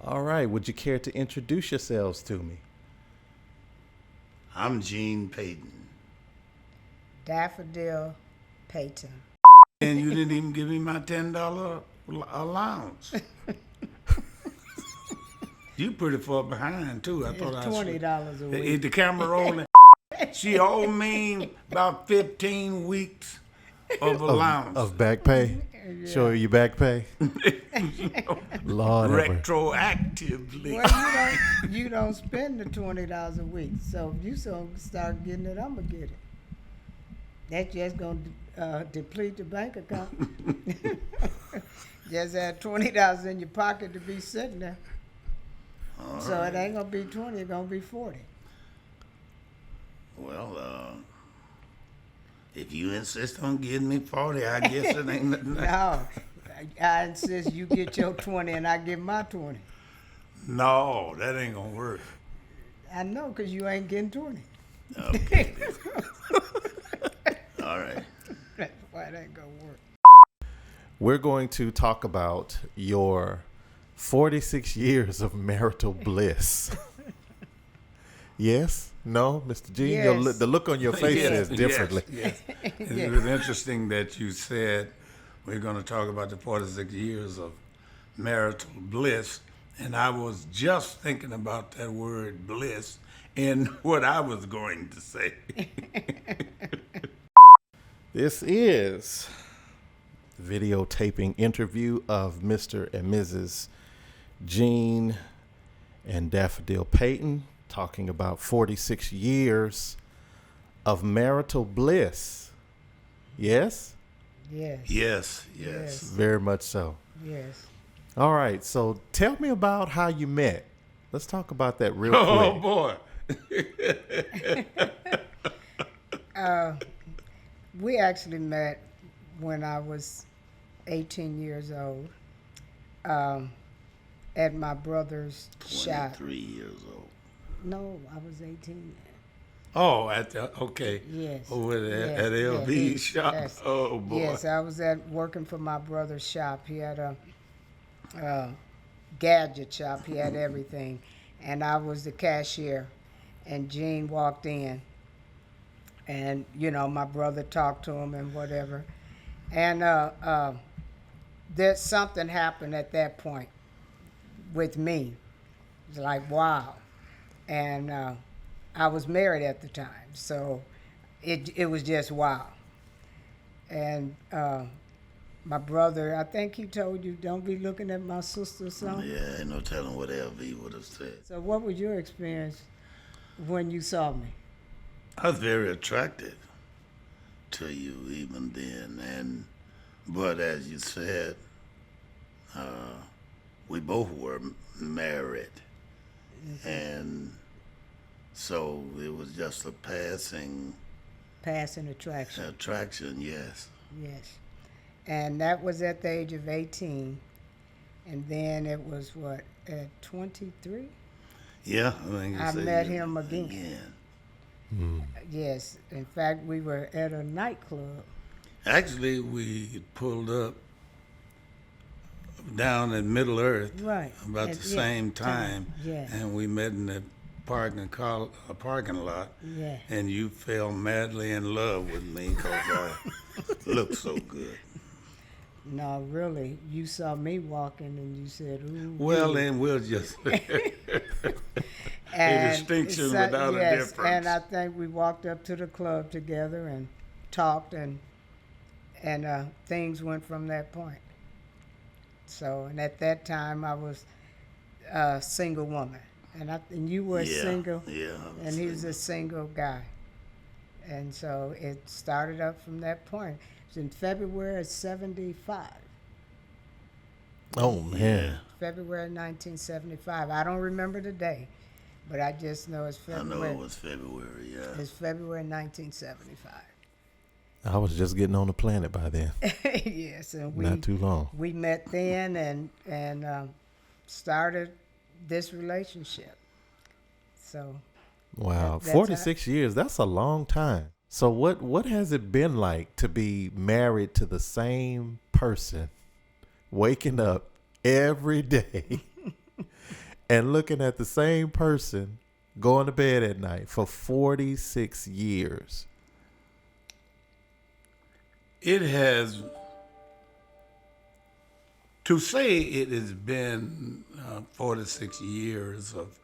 All right, would you care to introduce yourselves to me? I'm Gene Peyton. Daffodil Peyton. And you didn't even give me my $10 allowance. You pretty far behind too. I thought I should. $20 a week. Is the camera rolling? She owed me about 15 weeks of allowance. Of back pay? Yeah. Show her your back pay? Lord ever. Retroactively. Well, you don't spend the $20 a week. So if you start getting it, I'm gonna get it. That's just gonna deplete the bank account. Just have $20 in your pocket to be sitting there. All So right. it ain't gonna be 20, it's gonna be 40. Well, if you insist on giving me 40, I guess it ain't nothing. No, I insist you get your 20 and I get my 20. No, that ain't gonna work. I know, because you ain't getting 20. Okay. All right. That's why it ain't gonna work. We're going to talk about your 46 years of marital bliss. Yes? No? Mr. Gene? Yes. The look on your face says differently. Yes. It was interesting that you said we're going to talk about the 46 years of marital bliss. And I was just thinking about that word bliss in what I was going to say. This is videotaping interview of Mr. and Mrs. Gene and Daffodil Peyton talking about 46 years of marital bliss. Yes? Yes. Yes. Very much so. Yes. All right, so tell me about how you met. Let's talk about that real Oh, quick. boy. We actually met when I was 18 years old at my brother's shop. 23 years old. No, I was 18. Oh, okay. Yes. Over there Yes, at LB's yes, shop. yes. Oh, boy. Yes, I was working for my brother's shop. He had a gadget shop. He had everything. And I was the cashier. And Gene walked in. And, my brother talked to him and whatever. And there's something happened at that point with me. It's like, wow. And I was married at the time, so it was just wow. And my brother, I think he told you, don't be looking at my sister or something. Yeah, ain't no telling what LV would have said. So what was your experience when you saw me? I was very attracted to you even then, but as you said, we both were married, and so it was just a passing Attraction, yes. yes. And that was at the age of 18. And then it was, at 23? Yeah, I think I met him again. Yes. In fact, we were at a nightclub. Actually, we pulled up down in Middle Earth Right. about the same time, Yeah. and we met in the parking lot, Yeah. and you fell madly in love with me because I looked so good. No, really. You saw me walking and you said, ooh. Well, wee. then we'll just a And distinction so- without a yes, difference. And I think we walked up to the club together and talked, and things went from that point. So, and at that time, I was a single woman, and you were single, Yeah, I and he was a single guy, and so it started up from that point. It was in February of '75. Oh, man. February 1975. I don't remember the day, but I just know it's I February. know it was February, yeah. It's February 1975. I was just getting on the planet by then. Yes, and Not too long. we met then and started this relationship. So Wow. that's 46 years. That's a long time. So what has it been like to be married to the same person, waking up every day and looking at the same person going to bed at night for 46 years? It has, to say it has been 46 years of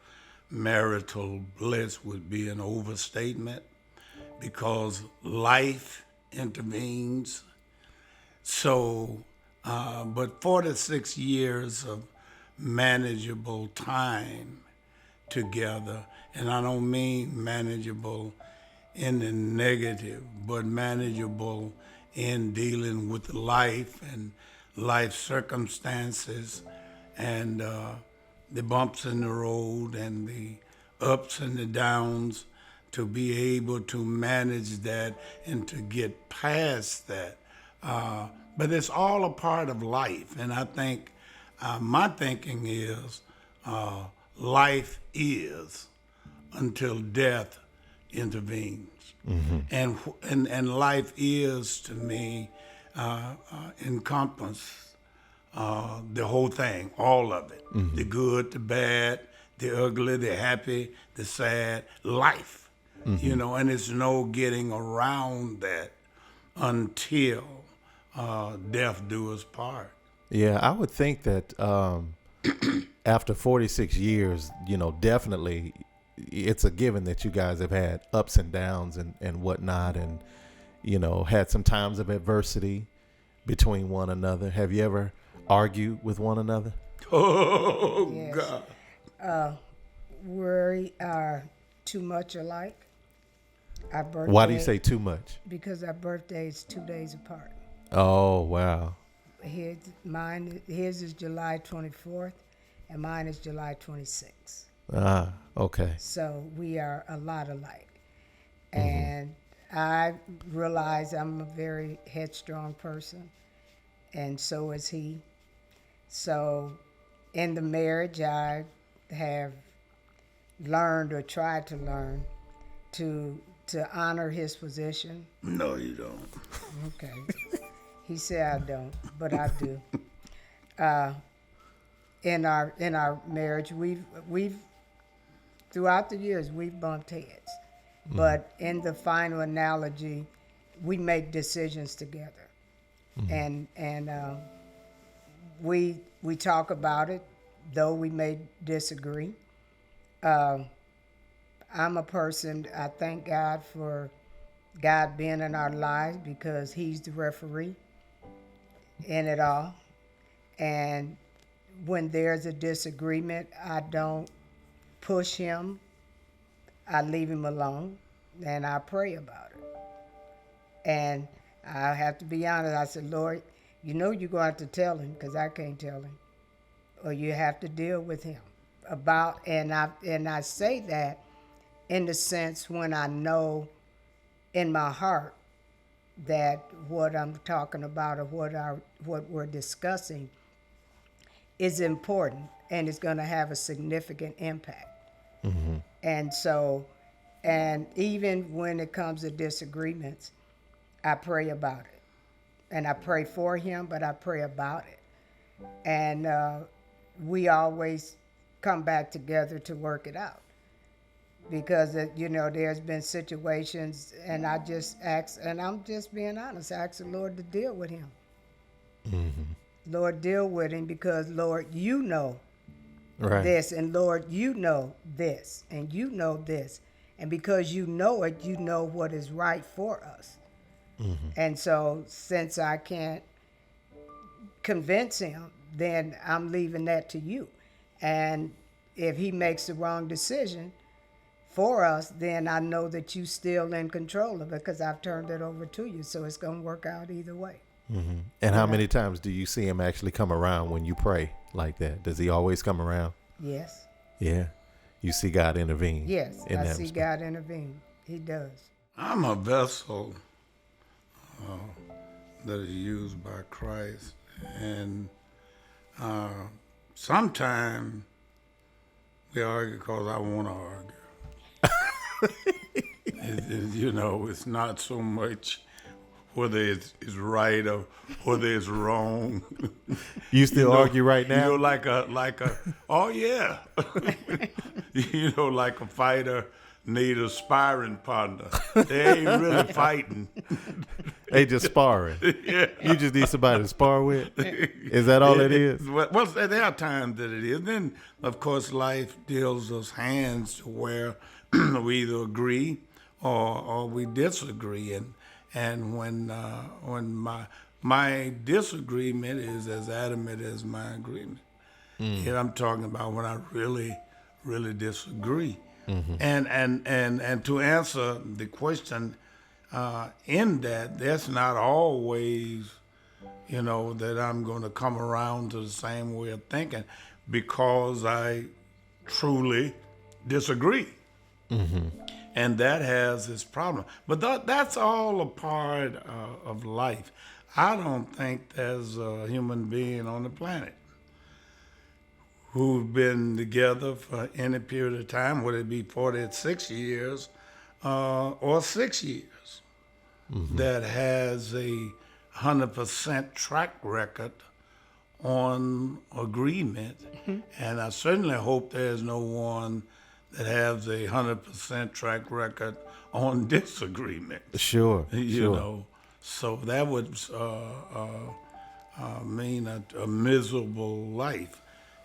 marital bliss would be an overstatement, because life intervenes. So, but 46 years of manageable time together, and I don't mean manageable in the negative, but manageable in dealing with life and life circumstances and the bumps in the road and the ups and the downs, to be able to manage that and to get past that. But it's all a part of life. And I think my thinking is life is until death intervenes. And life is, to me, encompass the whole thing, all of it, the good, the bad, the ugly, the happy, the sad, life. You know, and there's no getting around that until death do us part. Yeah, I would think that after 46 years, definitely it's a given that you guys have had ups and downs and whatnot, and, had some times of adversity between one another. Have you ever argued with one another? Oh, Yes. God. We are too much alike. Our birthday, Why do you say too much? Because our birthday is 2 days apart. Oh, wow. His is July 24th, and mine is July 26th. Ah, okay. So we are a lot alike. And I realize I'm a very headstrong person, and so is he. So in the marriage, I have learned, or tried to learn, to honor his position. No, you don't. Okay. He said I don't, but I do. In our marriage, we've throughout the years we've bumped heads, but in the final analogy, we make decisions together, and we talk about it, though we may disagree. I'm a person, I thank God for God being in our lives, because he's the referee in it all. And when there's a disagreement, I don't push him. I leave him alone, and I pray about it. And I have to be honest, I said, Lord, you're going to have to tell him, because I can't tell him. Or you have to deal with him about, and I say that in the sense when I know in my heart that what I'm talking about, or what we're discussing is important and is going to have a significant impact. And so, and even when it comes to disagreements, I pray about it. And I pray for him, but I pray about it. And we always come back together to work it out. Because, there's been situations, and I just ask, and I'm just being honest, ask the Lord to deal with him. Lord, deal with him, because, Lord, you know this, and Lord, you know this, and you know this. And because you know it, you know what is right for us. And so, since I can't convince him, then I'm leaving that to you. And if he makes the wrong decision for us, then I know that you still in control of it, because I've turned it over to you. So it's going to work out either way. And how many times do you see him actually come around when you pray like that? Does he always come around? Yes. Yeah. You see God intervene? Yes, in I that see respect. God intervene. He does. I'm a vessel that is used by Christ, and sometimes we argue because I want to argue. It's not so much whether it's right or whether it's wrong. You still argue right now? Like a oh yeah. Like a fighter need a sparring partner. They ain't really fighting. They just sparring. Yeah. You just need somebody to spar with? Is that all it is? Well, there are times that it is. Then, of course, life deals us hands to where we either agree or we disagree. And when my disagreement is as adamant as my agreement. And I'm talking about when I really, really disagree. Mm-hmm. And to answer the question, in that's not always, that I'm going to come around to the same way of thinking because I truly disagree. Mm-hmm. And that has its problem. But that's all a part of life. I don't think there's a human being on the planet who've been together for any period of time, whether it be 46 years or 6 years, that has a 100% track record on agreement. And I certainly hope there's no one that has a 100% track record on disagreement. Sure. So that would mean a miserable life,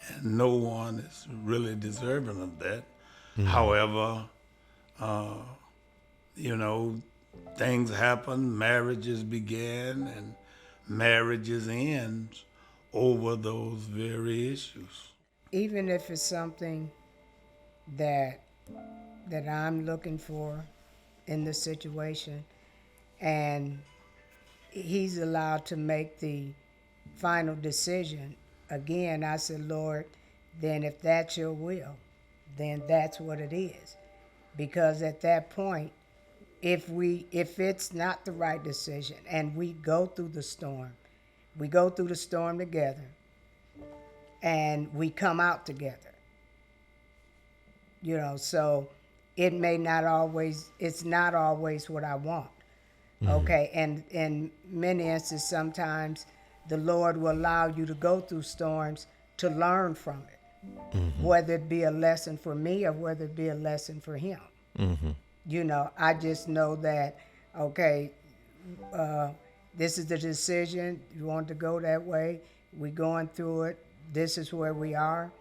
and no one is really deserving of that. However, things happen, marriages begin, and marriages end over those very issues. Even if it's something that I'm looking for in the situation, and he's allowed to make the final decision. Again, I said, Lord, then if that's your will, then that's what it is. Because at that point, if it's not the right decision and we go through the storm together and we come out together. So it may not always, it's not always what I want. Okay, and in many instances, sometimes the Lord will allow you to go through storms to learn from it, whether it be a lesson for me or whether it be a lesson for him. I just know that, okay, this is the decision. You want to go that way. We're going through it. This is where we are.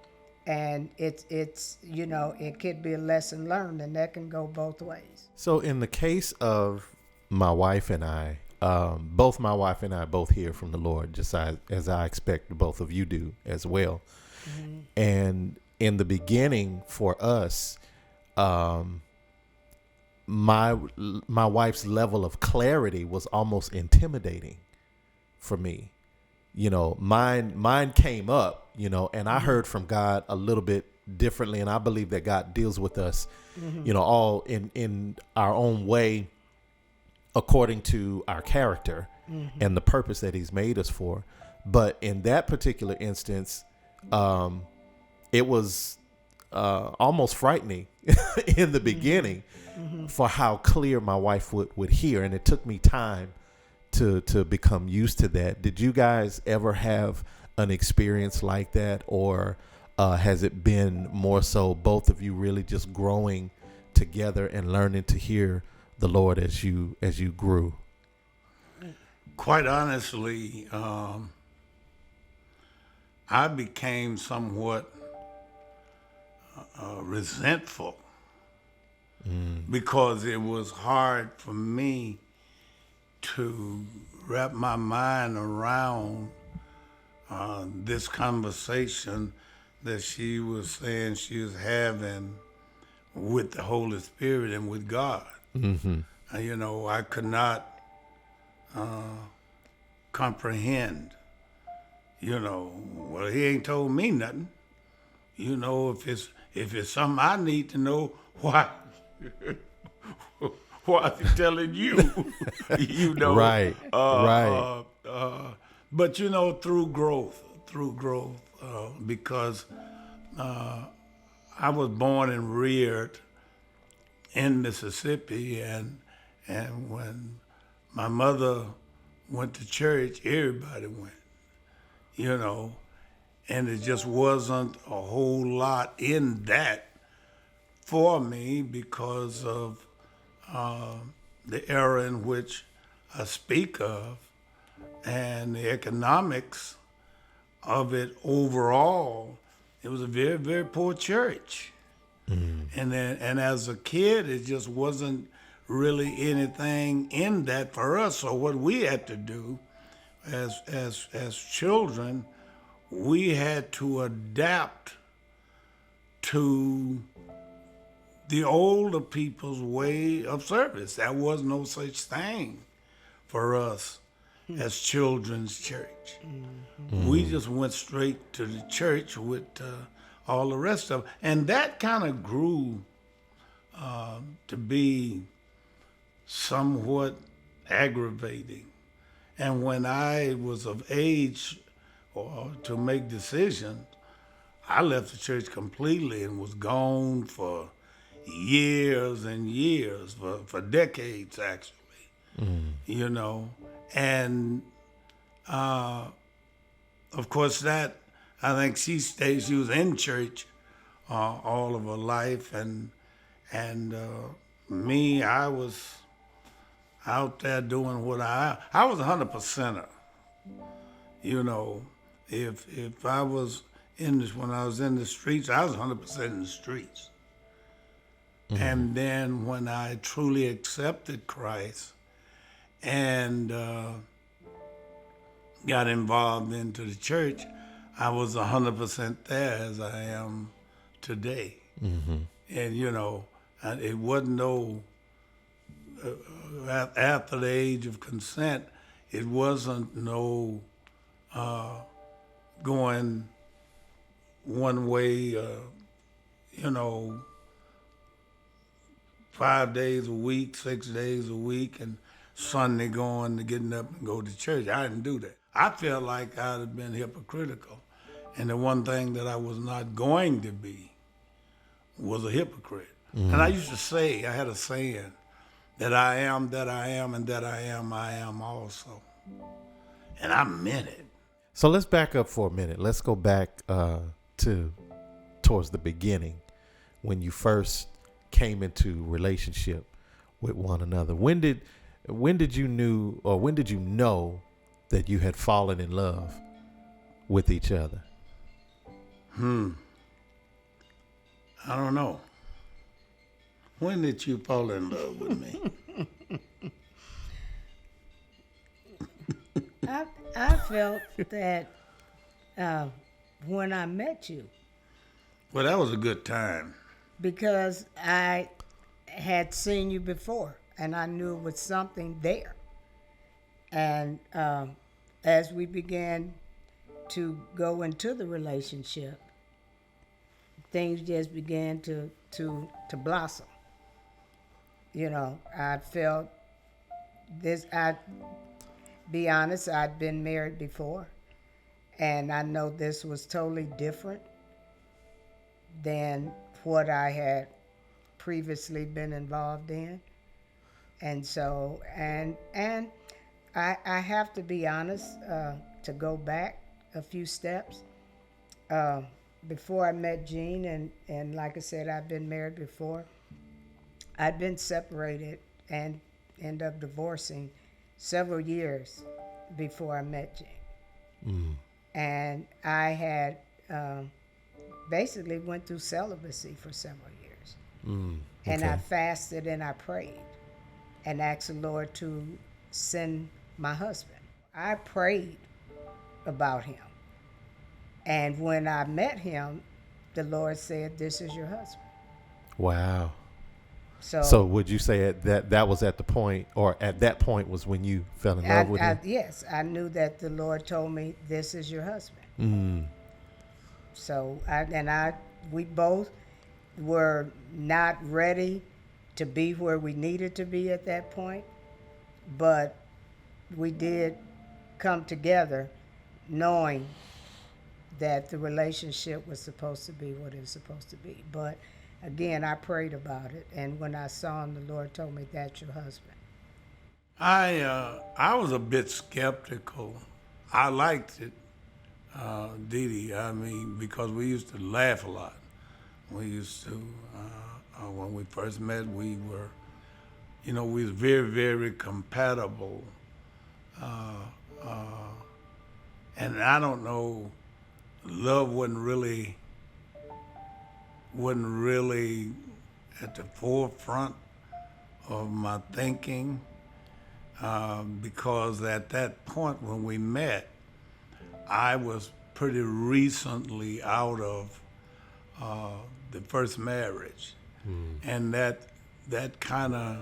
And it's it could be a lesson learned, and that can go both ways. So in the case of my wife and I, both my wife and I both hear from the Lord, just as I expect both of you do as well. Mm-hmm. And in the beginning for us, my wife's level of clarity was almost intimidating for me. Mine came up, and I heard from God a little bit differently, and I believe that God deals with us, all in our own way, according to our character and the purpose that he's made us for. But in that particular instance, it was almost frightening in the beginning for how clear my wife would hear. And it took me time to become used to that. Did you guys ever have an experience like that? Or has it been more so both of you really just growing together and learning to hear the Lord as you grew? Quite honestly, I became somewhat resentful because it was hard for me to wrap my mind around this conversation that she was saying she was having with the Holy Spirit and with God. I could not comprehend. Well, he ain't told me nothing. If it's something I need to know, why is he telling you? Right. Right. But through growth, because I was born and reared in Mississippi, and when my mother went to church, everybody went, you know, and it just wasn't a whole lot in that for me because of the era in which I speak of and the economics of it overall. It was a very, very poor church. And as a kid, it just wasn't really anything in that for us. So what we had to do as children, we had to adapt to the older people's way of service. There was no such thing for us as children's church. We just went straight to the church with all the rest of it. And that kind of grew to be somewhat aggravating. And when I was of age to make decisions, I left the church completely and was gone for years and years, for decades actually, you know. And of course that, I think she was in church all of her life, and me, I was out there doing what I was 100%er. You know, if I was when I was in the streets, I was 100% in the streets. And then when I truly accepted Christ and got involved into the church, I was 100% there as I am today. And, you know, it wasn't after the age of consent, it wasn't no going one way, you know, 5 days a week, 6 days a week, and Sunday going to getting up and go to church. I didn't do that. I felt like I'd have been hypocritical. And the one thing that I was not going to be was a hypocrite. And I used to say, I had a saying, that I am, that I am, and that I am also. And I meant it. So let's back up for a minute. Let's go back towards the beginning, when you first came into relationship with one another. When did you know that you had fallen in love with each other? I don't know. When did you fall in love with me? I felt that when I met you. Well, that was a good time. Because I had seen you before, and I knew it was something there. And as we began to go into the relationship, things just began to blossom. You know, I felt this. Be honest, I'd been married before, and I know this was totally different than what I had previously been involved in. And so, and I have to be honest, to go back a few steps. Before I met Jean, and like I said, I've been married before. I'd been separated and ended up divorcing several years before I met Jean. And I had basically went through celibacy for several years. Okay. And I fasted and I prayed and asked the Lord to send my husband. I prayed about him. And when I met him, the Lord said, "This is your husband." Wow. So would you say that was at the point, or at that point was when you fell in love with him? Yes, I knew that the Lord told me, "This is your husband." So we both were not ready to be where we needed to be at that point, but we did come together knowing that the relationship was supposed to be what it was supposed to be. But again, I prayed about it, and when I saw him, the Lord told me, that's your husband. I was a bit skeptical. I liked it, Dee Dee. I mean, because we used to laugh a lot. We used to, when we first met, we were, we was very, very compatible. And I don't know, love wasn't really at the forefront of my thinking, because at that point when we met, I was pretty recently out of the first marriage, and that kind of,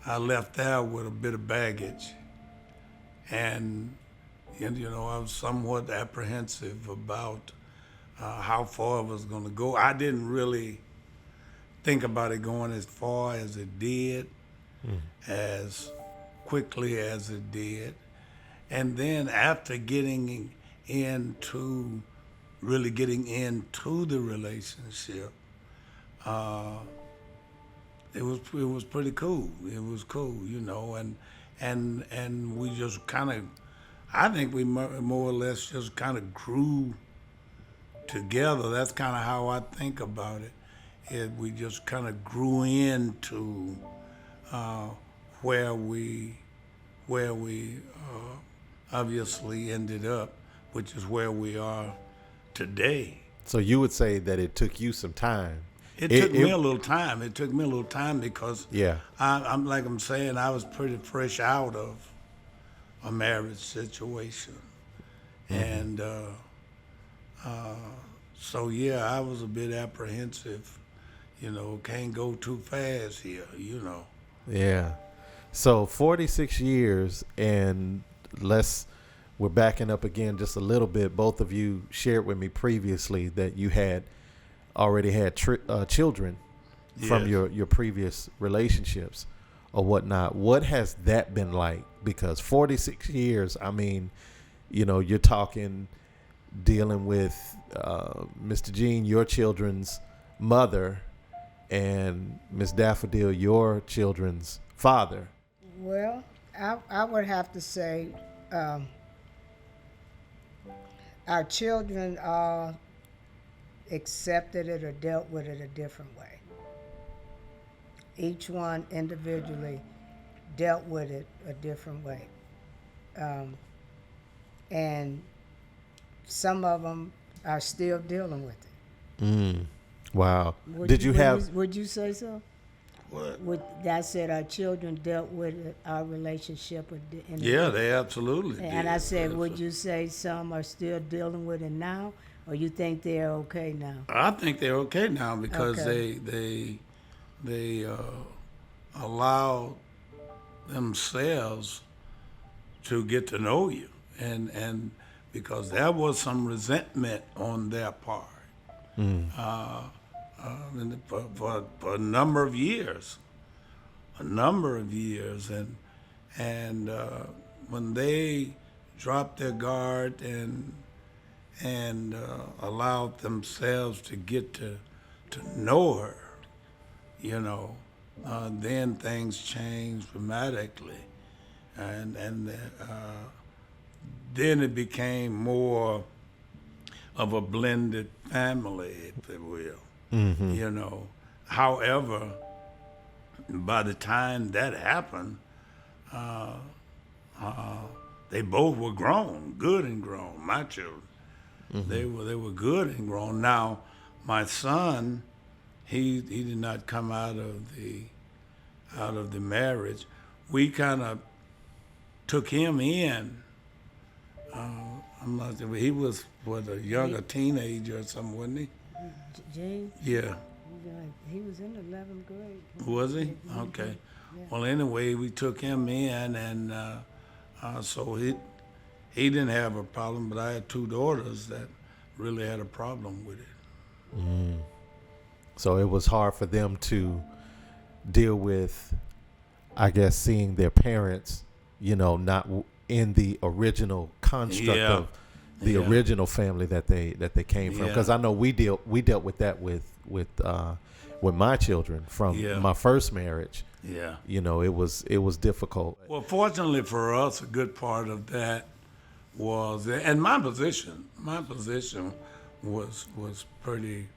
I left there with a bit of baggage, and I was somewhat apprehensive about how far it was going to go. I didn't really think about it going as far as it did, as quickly as it did. And then after really getting into the relationship, it was pretty cool. It was cool, and we just kind of, I think we more or less just kind of grew together. That's kind of how I think about it. We just kind of grew into where we obviously ended up, which is where we are today. So you would say that it took you some time. It took me a little time. It took me a little time because yeah, I'm saying, I was pretty fresh out of a marriage situation, and so yeah, I was a bit apprehensive. Can't go too fast here. Yeah. So 46 years, and we're backing up again just a little bit. Both of you shared with me previously that you already had children from your previous relationships or whatnot. What has that been like? Because 46 years, I mean, you're talking dealing with Mr. Gene, your children's mother, and Miss Daffodil, your children's father. Well, I would have to say our children accepted it or dealt with it a different way. Each one individually dealt with it a different way. And some of them are still dealing with it. Wow. Would you say so? What? I said our children dealt with our relationship. Yeah, they absolutely did. And I said, would you say some are still dealing with it now, or you think they're okay now? I think they're okay now because they allow themselves to get to know you, and because there was some resentment on their part. For a number of years, and when they dropped their guard and allowed themselves to get to know her, then things changed dramatically, and then it became more of a blended family, if you will. However, by the time that happened, they both were grown, good and grown. My children, they were good and grown. Now, my son, he did not come out of the marriage. We kind of took him in. He was a younger teenager or something, wasn't he? Gene? Yeah. He was in the 11th grade. Was he? Okay. Yeah. Well, anyway, we took him in, and so he didn't have a problem, but I had two daughters that really had a problem with it. So it was hard for them to deal with, I guess, seeing their parents, not in the original construct of, the Yeah. original family that they came from. Yeah. Because I know we dealt with that with my children from Yeah. my first marriage. Yeah. You know, it was difficult. Well, fortunately for us, a good part of that was, and my position was pretty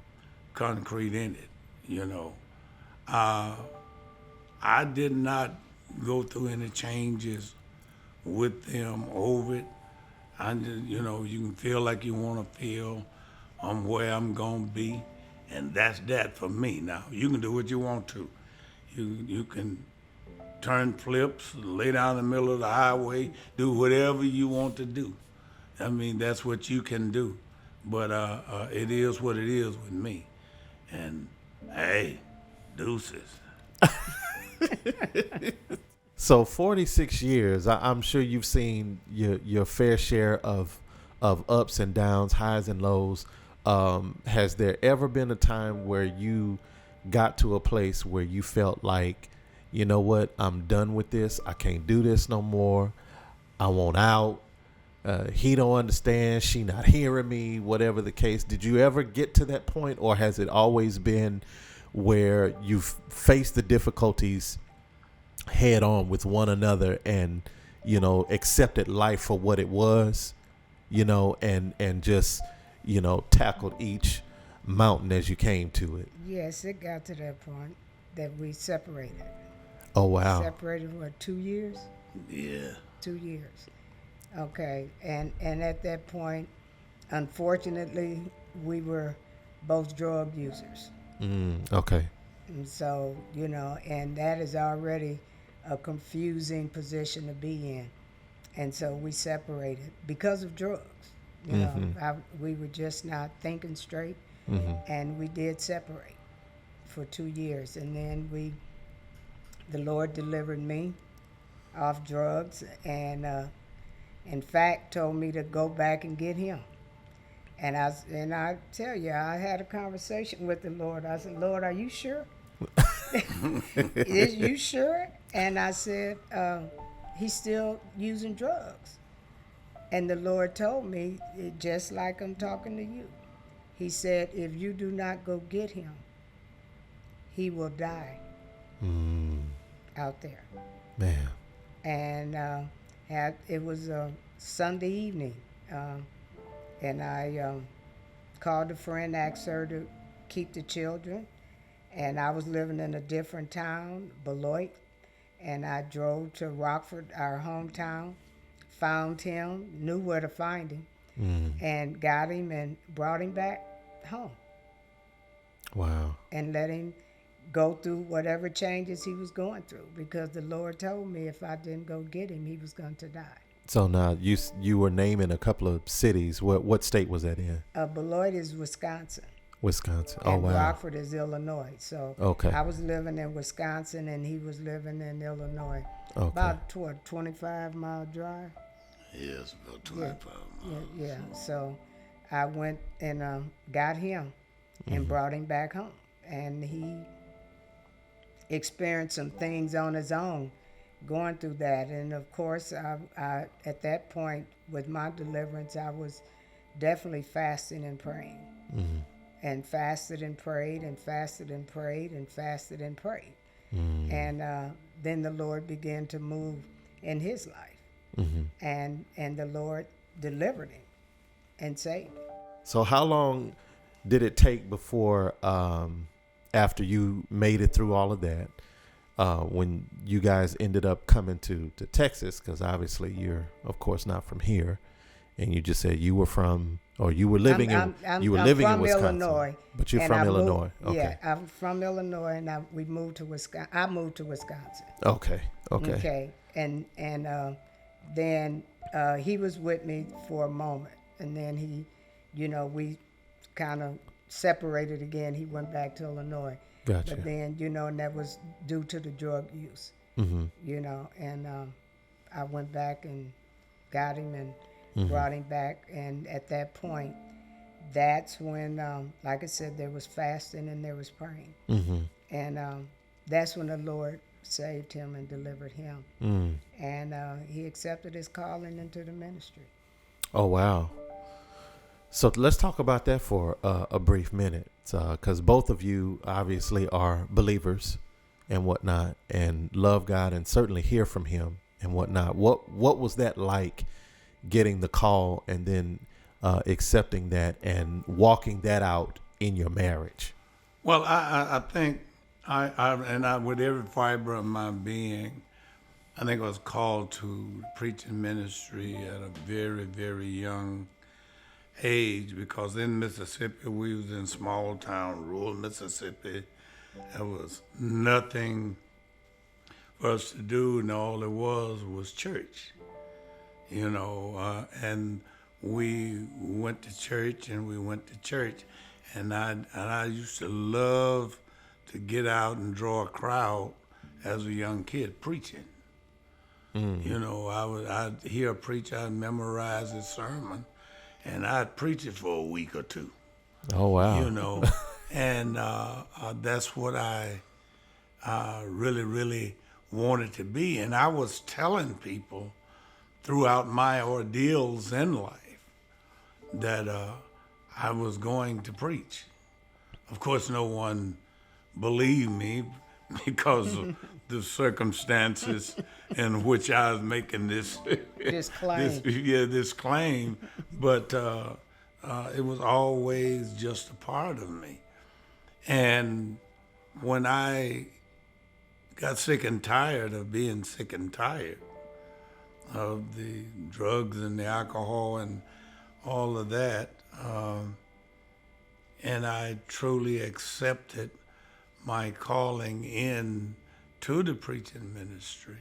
concrete in it. You know, I did not go through any changes with them over it. I just, you know, you can feel like you want to feel where I'm gonna be, and that's that for me. Now you can do what you want to. You can turn flips, lay down in the middle of the highway, do whatever you want to do. I mean, that's what you can do. But it is what it is with me. And hey, deuces. So 46 years, I'm sure you've seen your fair share of ups and downs, highs and lows. Has there ever been a time where you got to a place where you felt like, you know what, I'm done with this. I can't do this no more. I want out. He don't understand. She not hearing me, whatever the case. Did you ever get to that point, or has it always been where you've faced the difficulties head on with one another and, you know, accepted life for what it was, you know, and just, you know, tackled each mountain as you came to it? Yes, it got to that point that we separated. Oh, wow. Separated for 2 years? Yeah. 2 years. Okay. And at that point, unfortunately, we were both drug users. Okay. And so, you know, and that is already a confusing position to be in. And so we separated because of drugs. You know, we were just not thinking straight. And we did separate for 2 years. And then the Lord delivered me off drugs and, in fact, told me to go back and get him. And I tell you, I had a conversation with the Lord. I said, Lord, are you sure? Is you sure? And I said, he's still using drugs. And the Lord told me, just like I'm talking to you, he said, if you do not go get him, he will die out there. Man. And it was a Sunday evening, and I called a friend, asked her to keep the children, and I was living in a different town, Beloit, and I drove to Rockford, our hometown, found him, knew where to find him, and got him and brought him back home. Wow. And let him go through whatever changes he was going through, because the Lord told me if I didn't go get him, he was going to die. So now you were naming a couple of cities. What state was that in? Beloit is Wisconsin. Wisconsin. Oh, And wow. Rockford is Illinois. So Okay. I was living in Wisconsin and he was living in Illinois. Okay. About 25-mile drive. Yeah, it's about 25 miles. Yeah. So I went and got him and brought him back home. And he experienced some things on his own going through that. And of course, I at that point with my deliverance, I was definitely fasting and praying. And fasted and prayed and fasted and prayed and fasted and prayed. And then the Lord began to move in his life. And the Lord delivered him and saved him. So how long did it take before, after you made it through all of that, when you guys ended up coming to Texas, because obviously you're, of course, not from here, and you just said you were from, or you were living I'm in from Wisconsin, Illinois, but you're and from I moved- Illinois. Okay. Yeah, I'm from Illinois, and we moved to Wisconsin. I moved to Wisconsin. Okay. And then he was with me for a moment, and then he, we kind of separated again. He went back to Illinois. Gotcha. But then, and that was due to the drug use, and I went back and got him and brought him back. And at that point, that's when, like I said, there was fasting and there was praying. And that's when the Lord saved him and delivered him. And he accepted his calling into the ministry. Oh, wow. So let's talk about that for a brief minute, because both of you obviously are believers and whatnot, and love God and certainly hear from Him and whatnot. What was that like, getting the call and then accepting that and walking that out in your marriage? Well, I think I with every fiber of my being, I think I was called to preaching ministry at a very, very young age, because in Mississippi, we was in small town, rural Mississippi. There was nothing for us to do, and all it was church, and we went to church and we went to church, and I used to love to get out and draw a crowd as a young kid preaching. I'd hear a preacher, I'd memorize his sermon, and I'd preach it for a week or two. Oh, wow. And that's what I really, really wanted to be. And I was telling people throughout my ordeals in life that I was going to preach. Of course, no one believed me because of the circumstances in which I was making this claim. this claim. But it was always just a part of me. And when I got sick and tired of being sick and tired of the drugs and the alcohol and all of that, and I truly accepted my calling in to the preaching ministry.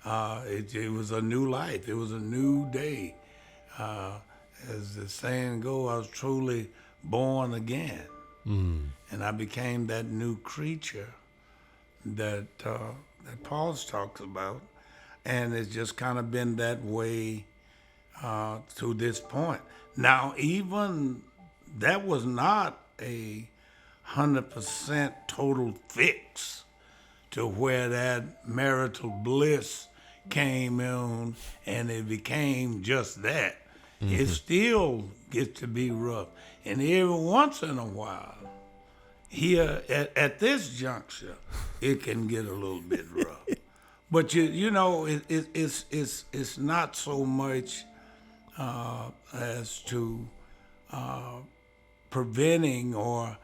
It was a new life. It was a new day. As the saying goes, I was truly born again. And I became that new creature that Paul talks about. And it's just kind of been that way to this point. Now, even that was not a 100% total fix to where that marital bliss came in and it became just that. It still gets to be rough. And every once in a while, here at this juncture, it can get a little bit rough. But it's not so much as to preventing or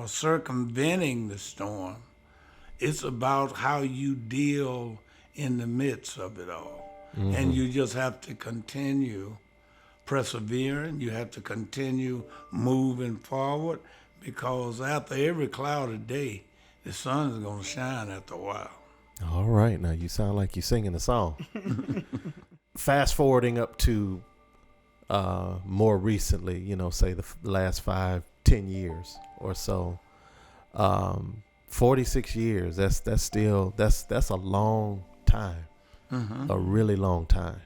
circumventing the storm. It's about how you deal in the midst of it all. And you just have to continue persevering. You have to continue moving forward, because after every cloudy day, the sun is going to shine after a while. All right. Now you sound like you're singing a song. Fast forwarding up to more recently, say the last 5-10 years or so, 46 years, that's a long time. A really long time.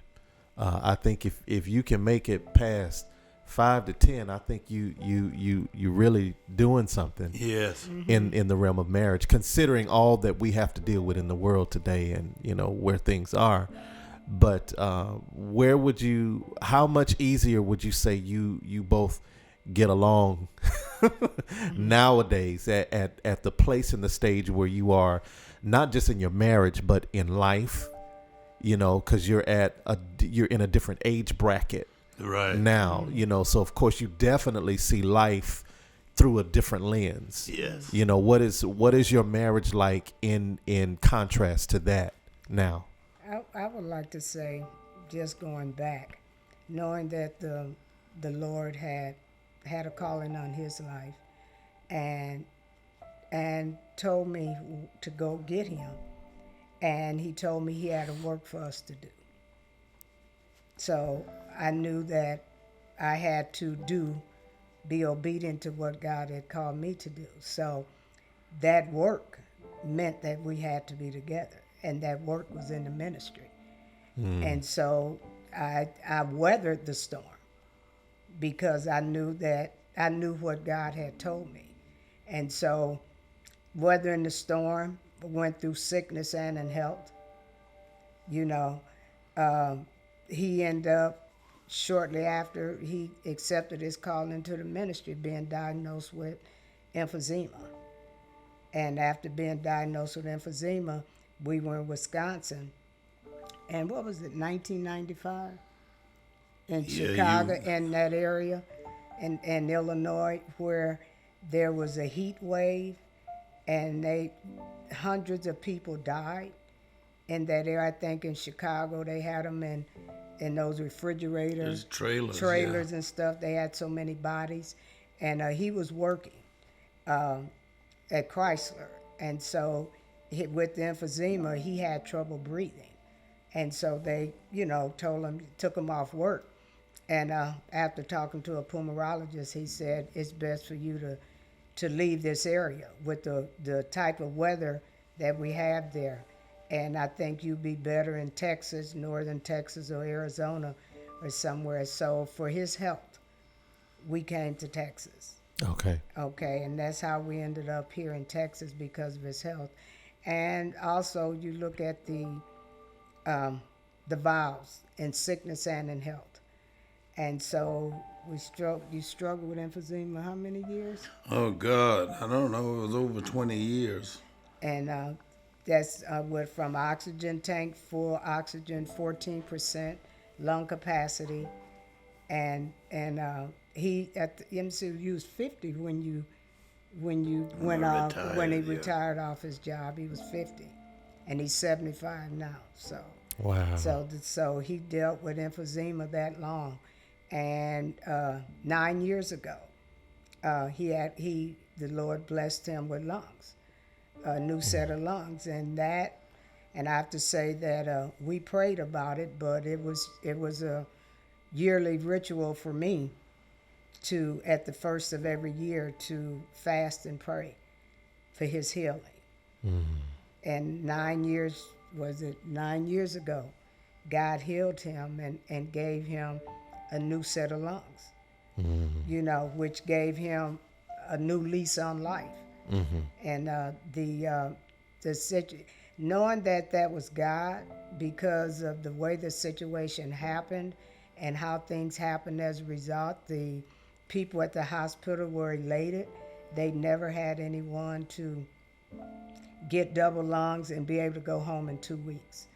I think if you can make it past 5 to 10, I think you really doing something. Yes. In the realm of marriage, considering all that we have to deal with in the world today, and where things are. But how much easier would you say you both get along nowadays at the place and the stage where you are, not just in your marriage but in life? Because you're in a different age bracket right now. So of course you definitely see life through a different lens. Yes. What is your marriage like in contrast to that now? I would like to say, just going back, knowing that the Lord had a calling on his life, and told me to go get him, and he told me he had a work for us to do. So I knew that I had to be obedient to what God had called me to do. So that work meant that we had to be together, and that work was in the ministry. And so I weathered the storm, because I knew what God had told me. And so weathering the storm, went through sickness and in health. He ended up shortly after he accepted his call into the ministry, being diagnosed with emphysema. And after being diagnosed with emphysema, we were in Wisconsin. And what was it, 1995? In Chicago, in that area, in Illinois, where there was a heat wave, and hundreds of people died in that area. I think in Chicago they had them in those refrigerators, trailers and stuff. They had so many bodies, and he was working at Chrysler, and so with the emphysema, he had trouble breathing, and so they, took him off work. And after talking to a pulmonologist, he said it's best for you to leave this area with the type of weather that we have there. And I think you'd be better in Texas, northern Texas or Arizona or somewhere. So for his health, we came to Texas. Okay. Okay, and that's how we ended up here in Texas, because of his health. And also you look at the vows in sickness and in health. And so you struggle with emphysema how many years? Oh, God, I don't know. It was over 20 years. And that's went from oxygen tank, full oxygen, 14% lung capacity. And he at the MCU, he was 50 when he retired off his job. He was 50, and he's 75 now. So wow. So he dealt with emphysema that long. And 9 years ago, the Lord blessed him with lungs, a new set of lungs, and I have to say that we prayed about it, but it was a yearly ritual for me to, at the first of every year, to fast and pray for his healing. And 9 years ago, God healed him and gave him a new set of lungs, which gave him a new lease on life. And knowing that was God, because of the way the situation happened and how things happened as a result, the people at the hospital were elated. They never had anyone to get double lungs and be able to go home in 2 weeks.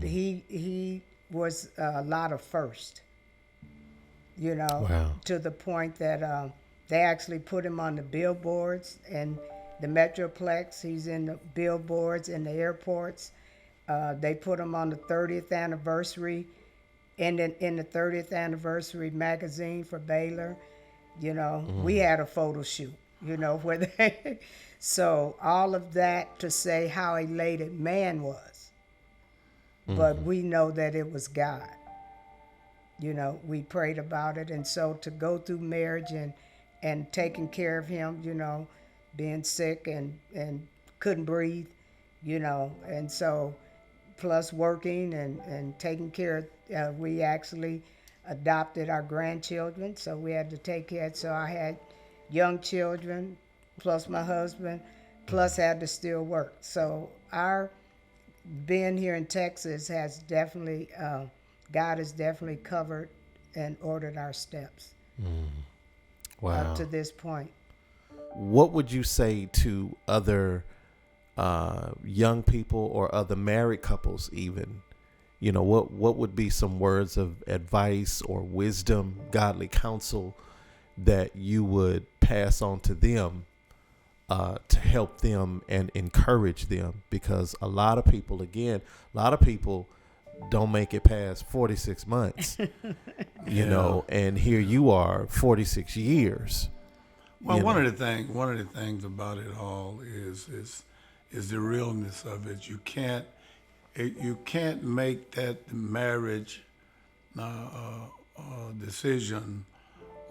He was a lot of first. Wow. To the point that they actually put him on the billboards and the Metroplex. He's in the billboards in the airports. They put him on the 30th anniversary, in the 30th anniversary magazine for Baylor. We had a photo shoot, where they. So all of that to say how elated man was, but we know that it was God. We prayed about it. And so to go through marriage and taking care of him, being sick and couldn't breathe, and so plus working and taking care of, we actually adopted our grandchildren. So we had to take care. So I had young children, plus my husband, plus had to still work. So our being here in Texas has definitely, God has definitely covered and ordered our steps up to this point. What would you say to other young people or other married couples even? What would be some words of advice or wisdom, godly counsel that you would pass on to them to help them and encourage them? Because a lot of people don't make it past 46 months, and here you are 46 years. Well, one of the things about it all is the realness of it. You can't make that marriage decision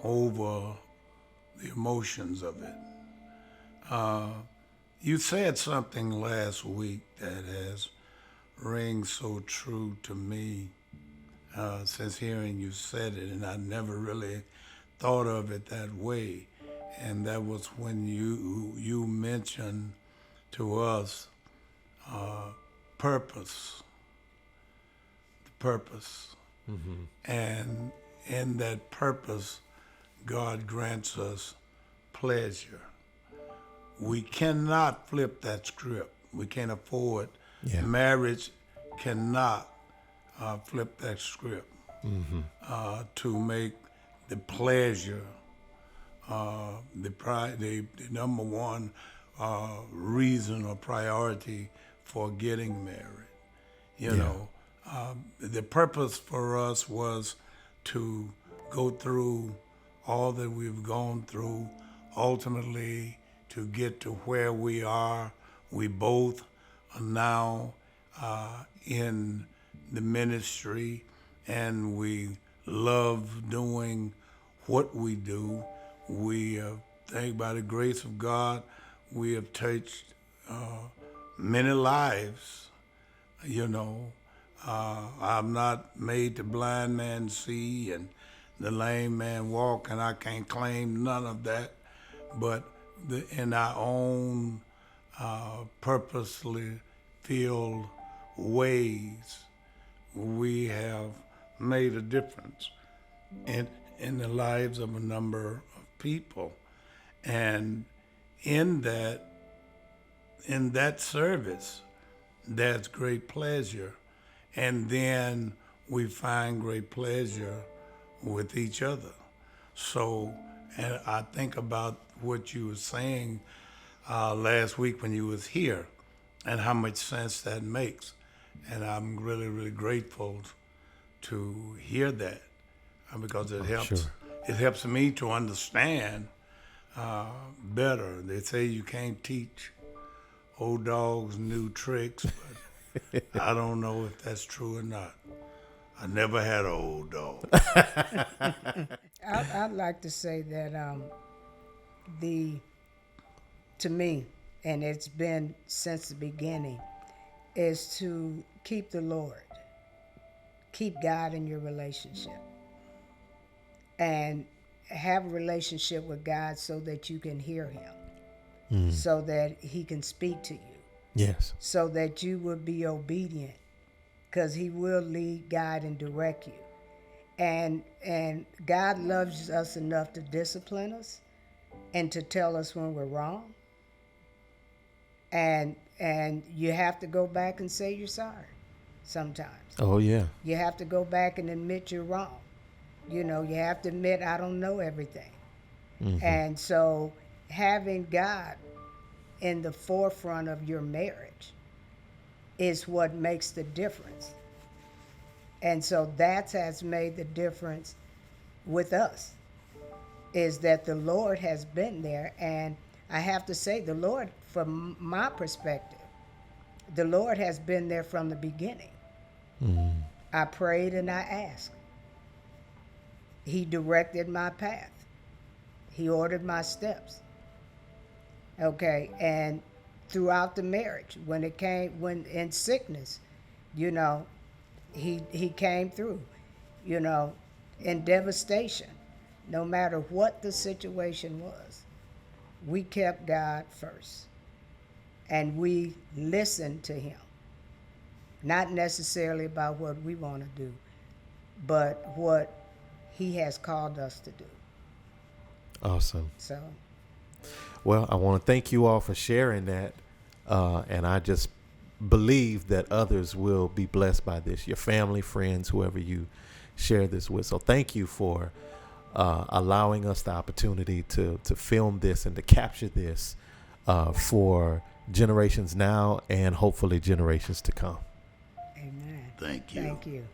over the emotions of it. You said something last week that has rings so true to me since hearing you said it, and I never really thought of it that way. And that was when you mentioned to us purpose. The purpose. And in that purpose, God grants us pleasure. We cannot flip that script. We can't afford. Yeah. Marriage cannot flip that script to make the pleasure the number one reason or priority for getting married. You know, the purpose for us was to go through all that we've gone through, ultimately to get to where we are. We both are now in the ministry, and we love doing what we do. We thank by the grace of God, we have touched many lives. You know, I'm not made the blind man see and the lame man walk, and I can't claim none of that. But in our own purposely filled ways, we have made a difference in the lives of a number of people. And in that service, there's great pleasure. And then we find great pleasure with each other. So, and I think about what you were saying last week when you was here, and how much sense that makes. And I'm really, really grateful to hear that because it helps. Sure. It helps me to understand better. They say you can't teach old dogs new tricks, but I don't know if that's true or not. I never had an old dog. I'd like to say that to me, and it's been since the beginning, is to keep the Lord, keep God in your relationship, and have a relationship with God so that you can hear Him, so that He can speak to you, Yes. so that you will be obedient, because He will lead, guide, and direct you. And God loves us enough to discipline us and to tell us when we're wrong. And you have to go back and say you're sorry sometimes. Oh, yeah. You have to go back and admit you're wrong. You know, you have to admit I don't know everything. And so having God in the forefront of your marriage is what makes the difference. And so that has made the difference with us, is that the Lord has been there. And I have to say, the Lord, from my perspective, the Lord has been there from the beginning. I prayed and I asked. He directed my path. He ordered my steps. Okay, and throughout the marriage, when in sickness, you know, he came through, you know, in devastation. No matter what the situation was, we kept God first. And we listened to Him. Not necessarily about what we want to do, but what He has called us to do. Awesome. So, Well, I want to thank you all for sharing that. And I just believe that others will be blessed by this, your family, friends, whoever you share this with. So thank you for allowing us the opportunity to film this and to capture this for generations now and hopefully generations to come. amen. Thank you. Thank you.